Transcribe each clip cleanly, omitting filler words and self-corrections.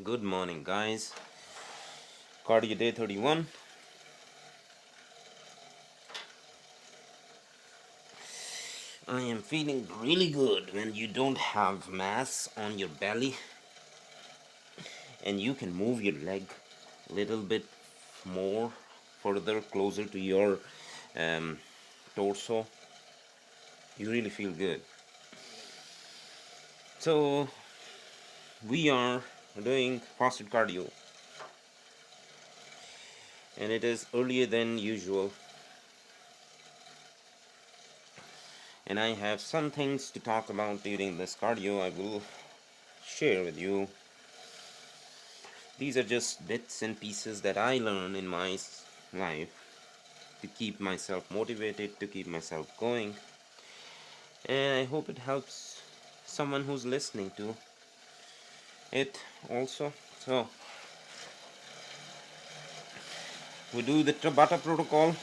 Good morning, guys. Cardio day 31. I am feeling really good when you don't have mass on your belly and you can move your leg a little bit more further closer to your um, torso. You really feel good. So, we are doing fasted cardio and it is earlier than usual. And I have some things to talk about during this cardio. I will share with you. These are just bits and pieces that I learn in my life to keep myself motivated, to keep myself going. And I hope it helps someone who's listening to it also. So, we do the Tabata protocol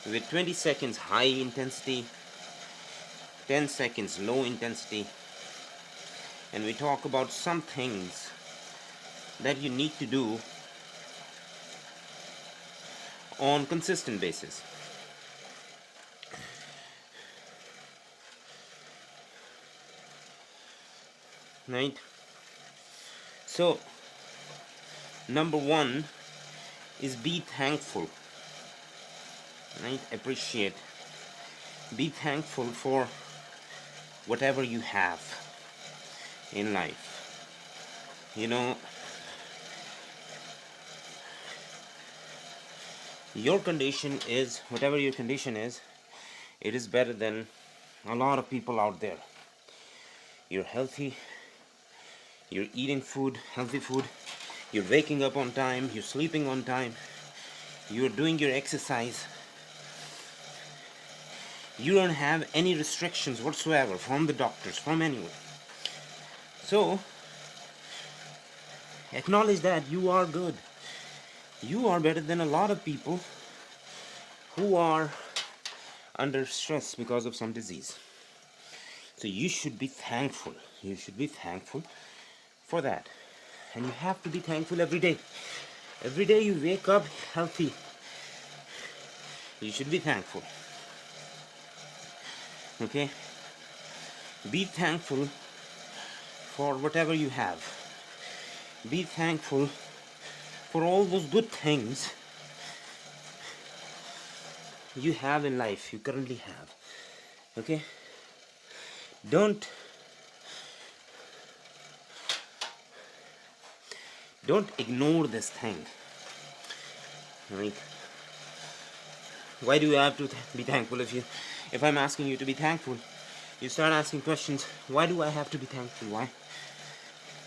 with 20 seconds high intensity, 10 seconds low intensity, and we talk about some things that you need to do on consistent basis. Right? So, number one is be thankful. Right? Appreciate. Be thankful for whatever you have in life. You know, your condition is, whatever your condition is, it is better than a lot of people out there. You're healthy, you're eating food, healthy food, you're waking up on time, you're sleeping on time, you're doing your exercise. You don't have any restrictions whatsoever from the doctors, from anyone. So, acknowledge that you are good. You are better than a lot of people who are under stress because of some disease. So you should be thankful. You should be thankful for that. And you have to be thankful every day. Every day you wake up healthy. You should be thankful. Okay? Be thankful for whatever you have. Be thankful for all those good things you have in life, you currently have. Okay? Don't ignore this thing. Like, why do you have to be thankful? If I'm asking you to be thankful, you start asking questions. Why do I have to be thankful? Why?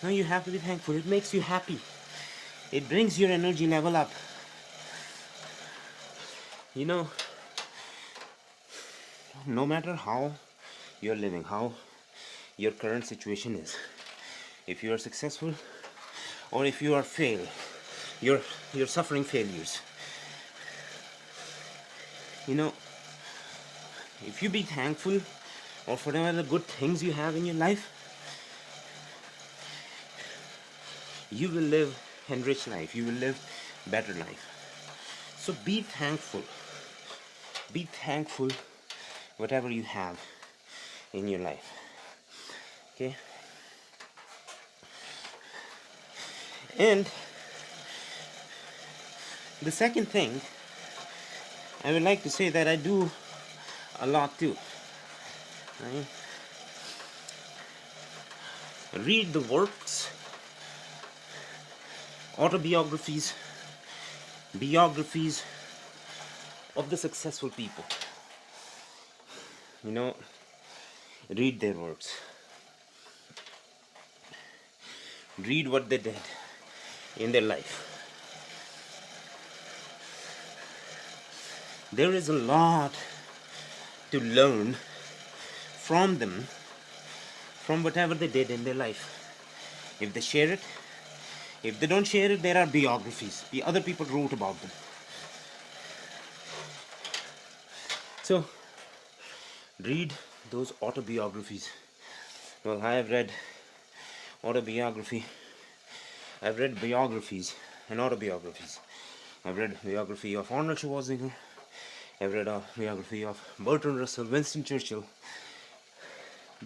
No, you have to be thankful. It makes you happy. It brings your energy level up. You know, no matter how you're living, how your current situation is, if you are successful or if you are you're suffering failures. You know, if you be thankful or for whatever the good things you have in your life, you will live enriched life. You will live better life. So be thankful. Be thankful whatever you have in your life. Okay? And the second thing, I would like to say that I do a lot too. Right? Read the works, autobiographies, biographies of the successful people. You know, read their works. Read what they did in their life. There is a lot to learn from them, from whatever they did in their life. If they share it, if they don't share it, there are biographies. The other people wrote about them. So, read those autobiographies. Well, I have read autobiography I've read biographies and autobiographies. I've read biography of Arnold Schwarzenegger. I've read a biography of Bertrand Russell, Winston Churchill,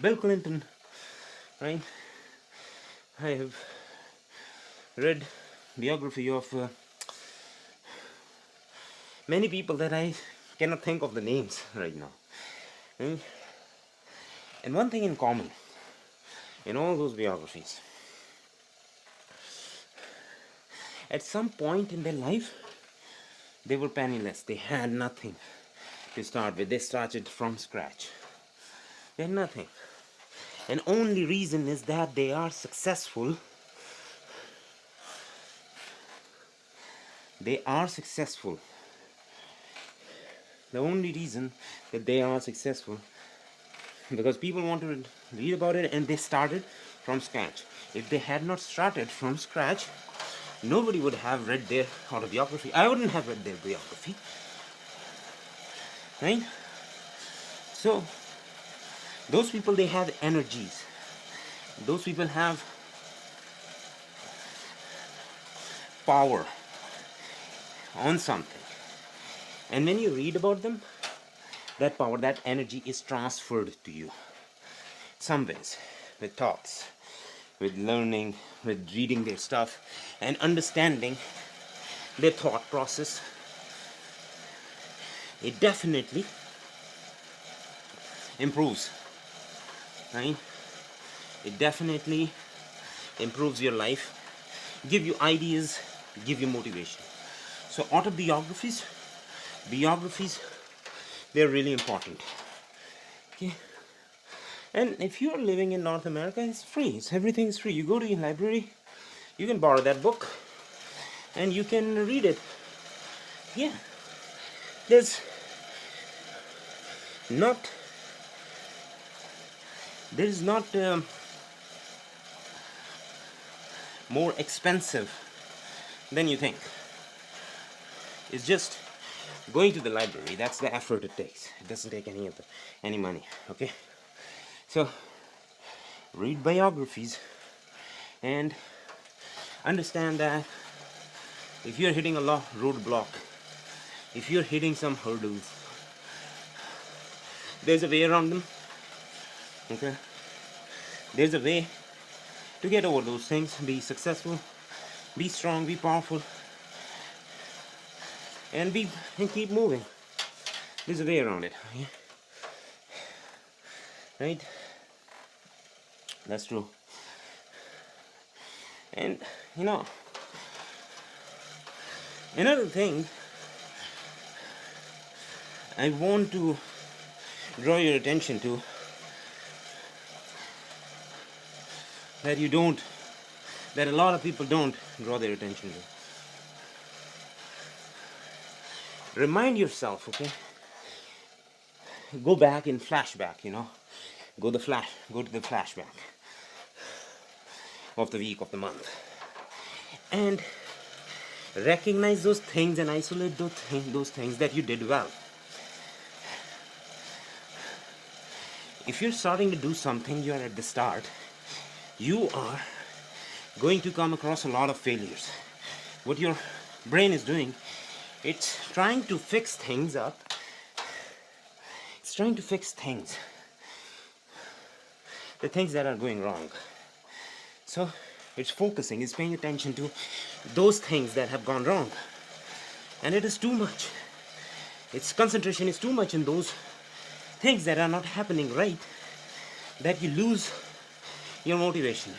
Bill Clinton, right? I have read biography of many people that I cannot think of the names right now. Right? And one thing in common in all those biographies, at some point in their life, they were penniless. They had nothing to start with. They started from scratch. They had nothing. And only reason is that they are successful. They are successful. The only reason that they are successful because people want to read about it and they started from scratch. If they had not started from scratch, nobody would have read their autobiography. I wouldn't have read their biography. Right? So, those people, they have energies. Those people have power on something. And when you read about them, that power, that energy is transferred to you. Some ways, with talks, with learning, with reading their stuff, and understanding their thought process. It definitely improves, right? It definitely improves your life, give you ideas, give you motivation. So autobiographies, biographies, they're really important. Okay. And if you're living in North America, it's free. Everything is free. You go to your library, you can borrow that book, and you can read it. Yeah. There's not. There is not more expensive than you think. It's just going to the library. That's the effort it takes. It doesn't take any money. Okay. So read biographies and understand that if you're hitting a roadblock, if you're hitting some hurdles, there's a way around them. Okay. There's a way to get over those things, be successful, be strong, be powerful, and keep moving. There's a way around it. Okay? Right? That's true. And another thing I want to draw your attention to, that a lot of people don't draw their attention to. Remind yourself, okay? Go back in flashback, Go to the flashback of the week, of the month. And recognize those things and isolate those things that you did well. If you're starting to do something, you're at the start, you are going to come across a lot of failures. What your brain is doing, it's trying to fix things up. It's trying to fix things. The things that are going wrong. So it's focusing, it's paying attention to those things that have gone wrong. And it is too much. Its concentration is too much in those things that are not happening right, that you lose your motivation,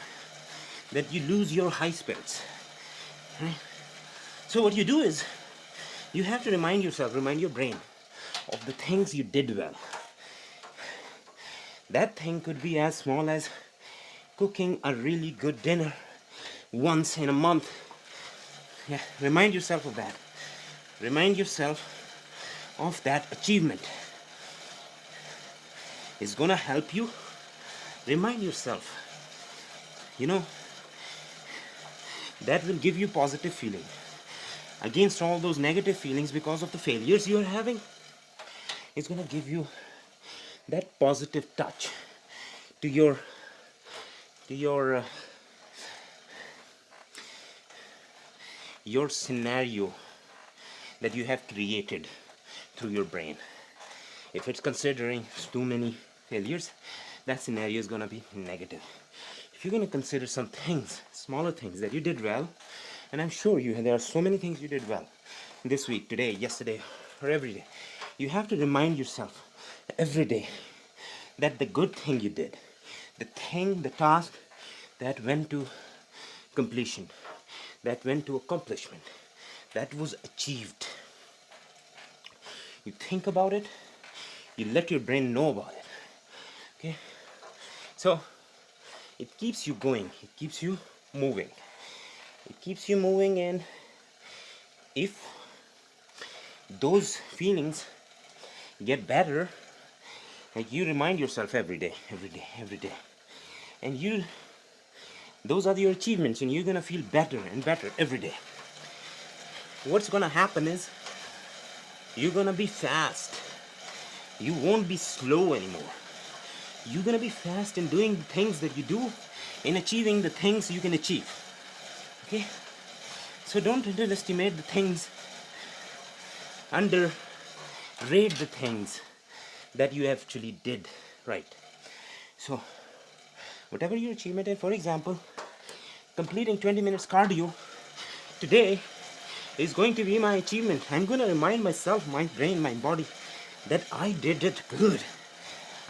that you lose your high spirits. Right? So what you do is, you have to remind your brain of the things you did well. That thing could be as small as cooking a really good dinner once in a month. Yeah, remind yourself of that. Remind yourself of that achievement. It's gonna help you. Remind yourself. That will give you positive feeling against all those negative feelings because of the failures you are having. It's gonna give you that positive touch to your your scenario that you have created through your brain. If it's considering too many failures, that scenario is gonna be negative. If you're gonna consider some things, smaller things that you did well, and I'm sure there are so many things you did well this week, today, yesterday, or every day. You have to remind yourself every day that the good thing you did, the task that went to completion, that went to accomplishment, that was achieved. You think about it, you let your brain know about it. Okay? So it keeps you going, it keeps you moving. It keeps you moving, and if those feelings get better, like you remind yourself every day, and those are your achievements, and you're gonna feel better and better every day. What's gonna happen is you're gonna be fast. You won't be slow anymore. You're gonna be fast in doing the things that you do, in achieving the things you can achieve. Okay? So don't underestimate the things, underrate the things that you actually did right. So whatever your achievement is, for example, completing 20 minutes cardio today is going to be my achievement. I'm going to remind myself, my brain, my body, that I did it good.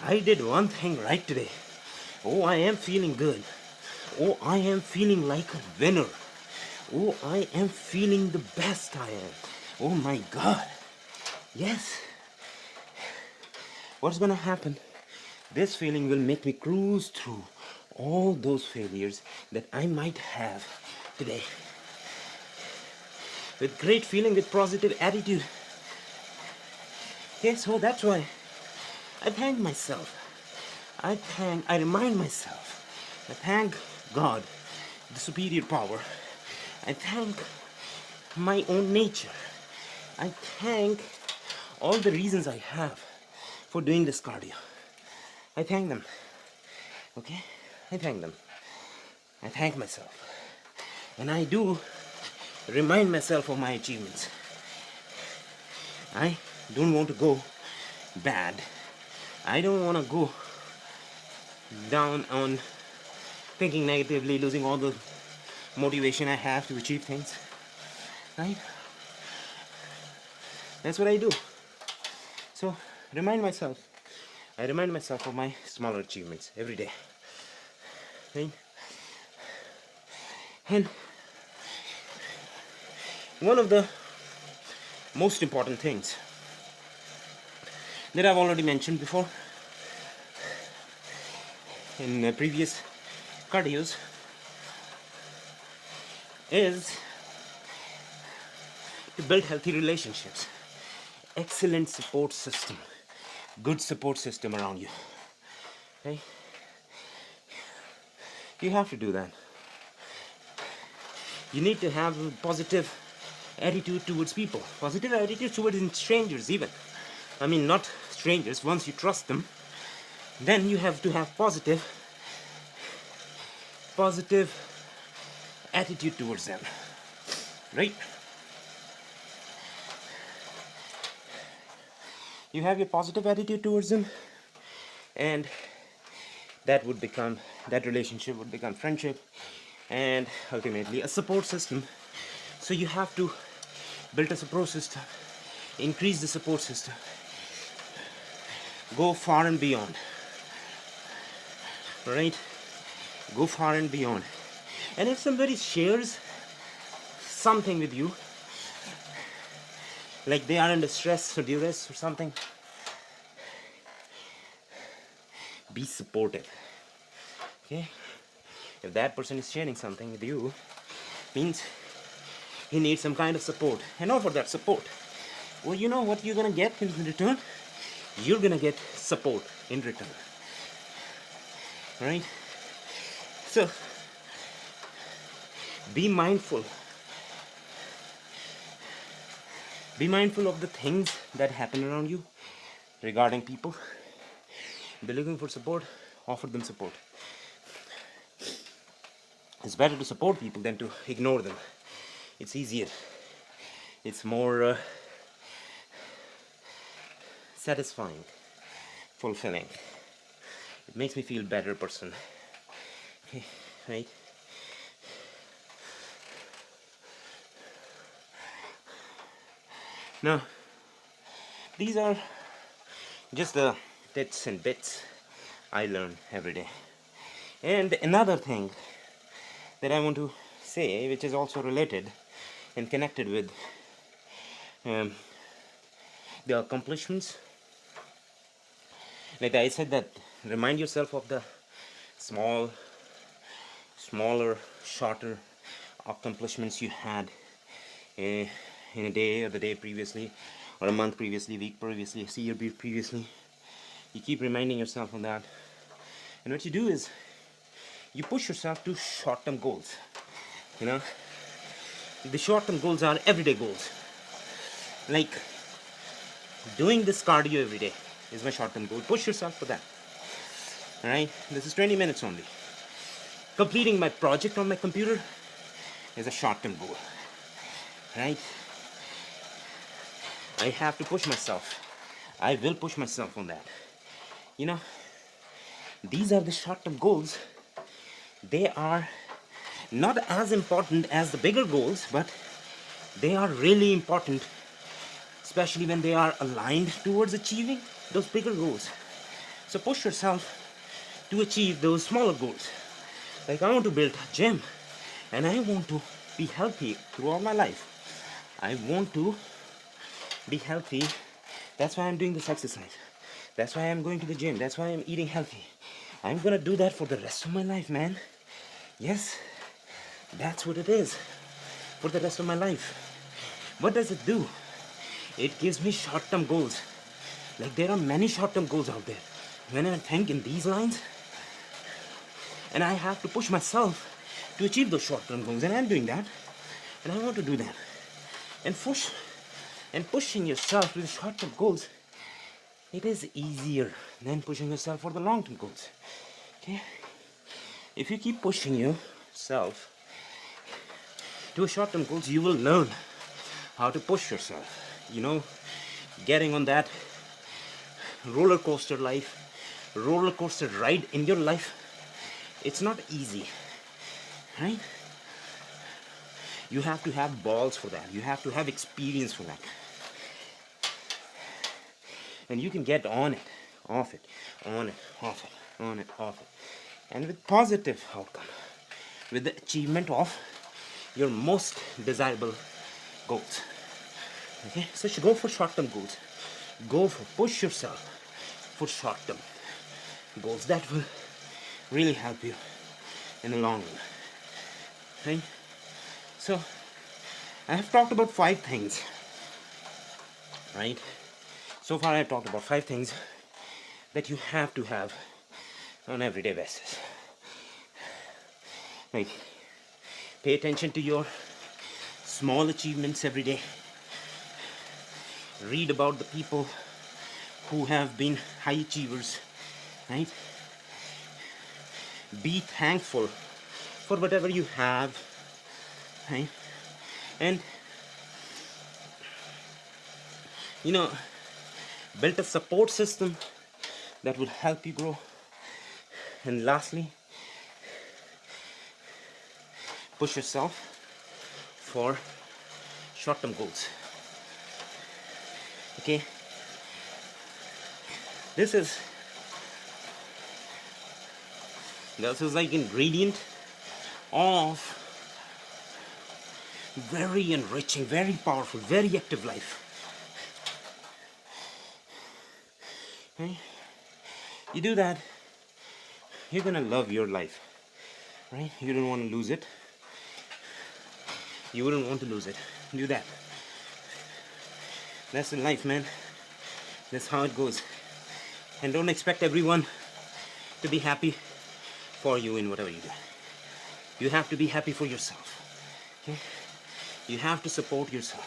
I did one thing right today. Oh, I am feeling good. Oh, I am feeling like a winner. Oh, I am feeling the best I am. Oh my God. Yes. What's going to happen? This feeling will make me cruise through all those failures that I might have today with great feeling, with positive attitude. Okay, so that's why I thank myself. I remind myself. I thank God, the superior power. I thank my own nature. I thank all the reasons I have for doing this cardio. I thank them. Okay? I thank them. I thank myself. And I do remind myself of my achievements. I don't want to go bad. I don't want to go down on thinking negatively, losing all the motivation I have to achieve things. Right? That's what I do. So remind myself. I remind myself of my smaller achievements every day. Right? And one of the most important things that I've already mentioned before in previous cardios is to build healthy relationships, excellent support system, good support system around you. Okay? You have to do that. You need to have a positive attitude towards people, positive attitude towards strangers even. I mean, not strangers. Once you trust them, then you have to have positive attitude towards them, right? You have your positive attitude towards them, and that relationship would become friendship, and ultimately a support system. So you have to build a support system, increase the support system, go far and beyond, right? Go far and beyond. And if somebody shares something with you, like they are under stress or duress or something, be supportive. Okay? If that person is sharing something with you, means he needs some kind of support. And offer that support. Well, you know what you're gonna get in return? You're gonna get support in return. Right? So be mindful. Be mindful of the things that happen around you regarding people. If they're looking for support, offer them support. It's better to support people than to ignore them. It's easier. It's more satisfying, fulfilling. It makes me feel better person. Okay, right? Now, these are just the bits and bits I learn every day. And another thing that I want to say, which is also related and connected with um, the accomplishments, like I said, that remind yourself of the smaller, shorter accomplishments you had in a day or the day previously, or a month previously, week previously, a year previously. You keep reminding yourself of that, and what you do is you push yourself to short-term goals. You know, the short-term goals are everyday goals. Like doing this cardio every day is my short-term goal. Push yourself for that. All right, this is 20 minutes only. Completing my project on my computer is a short-term goal. Right? I have to push myself. I will push myself on that. You know, these are the short-term goals. They are not as important as the bigger goals, but they are really important, especially when they are aligned towards achieving those bigger goals. So push yourself to achieve those smaller goals. Like I want to build a gym and I want to be healthy throughout my life. I want to be healthy. That's why I'm doing this exercise. That's why I'm going to the gym. That's why I'm eating healthy. I'm gonna do that for the rest of my life, man. Yes, that's what it is. For the rest of my life. What does it do? It gives me short-term goals. Like there are many short-term goals out there. When I think in these lines, and I have to push myself to achieve those short-term goals, and I'm doing that, and I want to do that. And pushing yourself to the short-term goals, it is easier than pushing yourself for the long-term goals. Okay? If you keep pushing yourself to short-term goals, you will learn how to push yourself. You know, getting on that roller coaster ride in your life, it's not easy, right? You have to have balls for that. You have to have experience for that. And you can get on it, off it, on it, off it, on it, off it. And with positive outcome, with the achievement of your most desirable goals. Okay, so you go for short-term goals. Go for push yourself for short-term goals. That will really help you in the long run. Okay, so I have talked about 5 things, right? So far I have talked about 5 things that you have to have on everyday basis. Like, pay attention to your small achievements every day. Read about the people who have been high achievers, right? Be thankful for whatever you have, right? And you know, build a support system that will help you grow. And lastly, push yourself for short-term goals. Okay, this is like ingredient of very enriching, very powerful, very active life. Okay? You do that, you're gonna love your life, right? You don't want to lose it. You wouldn't want to lose it. Do that. That's in life, man. That's how it goes. And don't expect everyone to be happy for you in whatever you do. You have to be happy for yourself. Okay? You have to support yourself.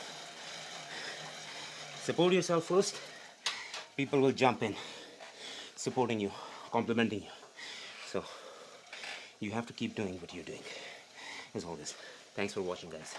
Support yourself first. People will jump in, supporting you, complimenting you. So you have to keep doing what you're doing, as always. Thanks for watching, guys.